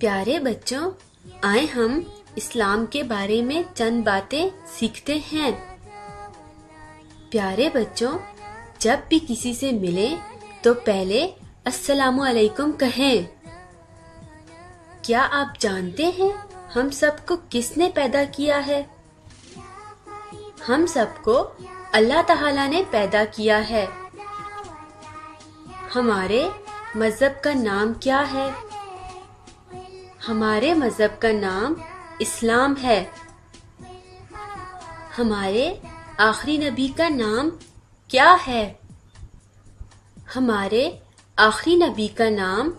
پیارے بچوں، آئے ہم اسلام کے بارے میں چند باتیں سیکھتے ہیں۔ پیارے بچوں، جب بھی کسی سے ملیں تو پہلے السلام علیکم کہیں۔ کیا آپ جانتے ہیں ہم سب کو کس نے پیدا کیا ہے؟ ہم سب کو اللہ تعالیٰ نے پیدا کیا ہے۔ ہمارے مذہب کا نام کیا ہے؟ ہمارے مذہب کا نام اسلام ہے۔ ہمارے آخری نبی کا نام کیا ہے؟ ہمارے آخری نبی کا نام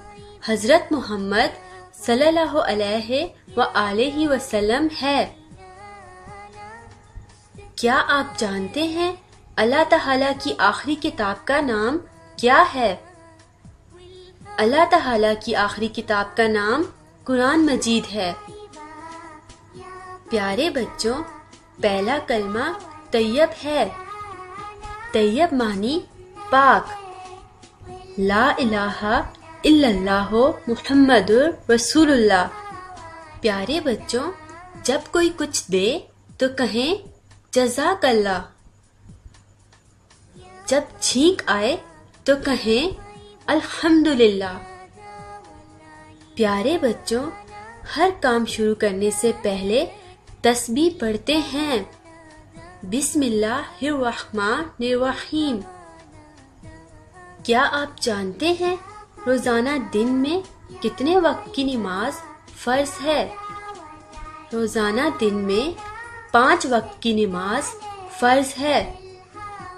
حضرت محمد صلی اللہ علیہ وآلہ وسلم ہے۔ کیا آپ جانتے ہیں اللہ تعالیٰ کی آخری کتاب کا نام کیا ہے؟ اللہ تعالیٰ کی آخری کتاب کا نام قرآن مجید ہے۔ پیارے بچوں، پہلا کلمہ طیب ہے۔ طیب معنی پاک۔ لا الہ الا اللہ محمد رسول اللہ۔ پیارے بچوں، جب کوئی کچھ دے تو کہیں جزاک اللہ۔ جب چھینک آئے تو کہیں الحمدللہ۔ پیارے بچوں، ہر کام شروع کرنے سے پہلے تسبیح پڑھتے ہیں۔ بسم اللہ الرحمن الرحیم۔ کیا آپ جانتے ہیں روزانہ دن میں کتنے وقت کی نماز فرض ہے؟ روزانہ دن میں 5 وقت کی نماز فرض ہے۔